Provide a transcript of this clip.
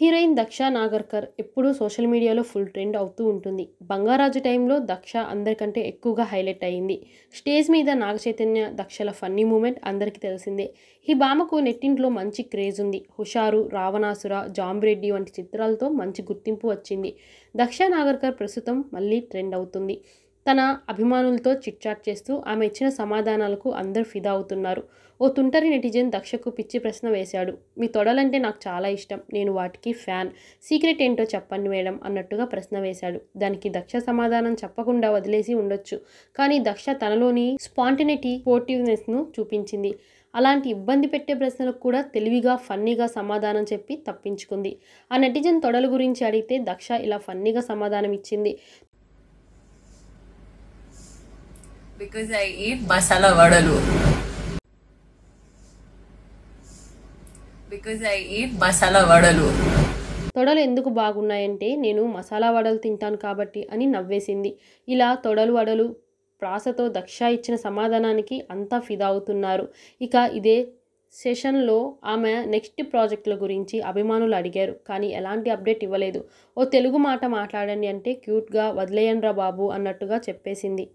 Heroine Daksha Nagarkar ఎప్పుడూ social మీడియాలో full trend అవుతూ ఉంటుంది. బంగారాజు టైంలో దక్ష అందరికంటే ఎక్కువగా హైలైట్ అయింది. స్టేజ్ మీద నాగచైతన్య దక్షల ఫన్నీ మూమెంట్ అందరికీ తెలిసిందే. ఈ భామకు నెట్టింట్లో మంచి క్రేజ్ ఉంది. హుషారు, రావణాసుర, జాంబిరెడ్డి వంటి చిత్రాలతో మంచి గుర్తింపు వచ్చింది. దక్ష నాగర్కర్ ప్రస్తుతం మళ్ళీ ట్రెండ్ అవుతుంది. తన అభిమానులతో చిట్చాట్ చేస్తూ ఆమె ఇచ్చిన సమాధానాలకు అందరూ ఫిదా అవుతున్నారు. ఓ తుంటరి నెటిజన్ దక్షకు పిచ్చి ప్రశ్న వేశాడు. మీ తొడలంటే నాకు చాలా ఇష్టం, నేను వాటికి ఫ్యాన్, సీక్రెట్ ఏంటో చెప్పండి మేడం అన్నట్టుగా ప్రశ్న వేశాడు. దానికి దక్ష సమాధానం చెప్పకుండా వదిలేసి ఉండొచ్చు. కానీ దక్ష తనలోని స్పాంటినిటీ, స్పోర్టివ్నెస్ను చూపించింది. అలాంటి ఇబ్బంది పెట్టే ప్రశ్నలకు కూడా తెలివిగా, ఫన్నీగా సమాధానం చెప్పి తప్పించుకుంది. ఆ నెటిజన్ తొడల గురించి అడిగితే దక్ష ఇలా ఫన్నీగా సమాధానం ఇచ్చింది. Because I eat masala vadalu. Because I eat masala vadalu. తొడలు ఎందుకు బాగున్నాయంటే నేను మసాలా వడలు తింటాను కాబట్టి అని నవ్వేసింది. ఇలా తొడలు వడలు ప్రాసతో దక్ష ఇచ్చిన సమాధానానికి అంతా ఫిదా అవుతున్నారు. ఇక ఇదే సెషన్లో ఆమె నెక్స్ట్ ప్రాజెక్టుల గురించి అభిమానులు అడిగారు. కానీ ఎలాంటి అప్డేట్ ఇవ్వలేదు. ఓ తెలుగు మాట మాట్లాడండి అంటే క్యూట్గా వదిలేయండ్రా బాబు అన్నట్టుగా చెప్పేసింది.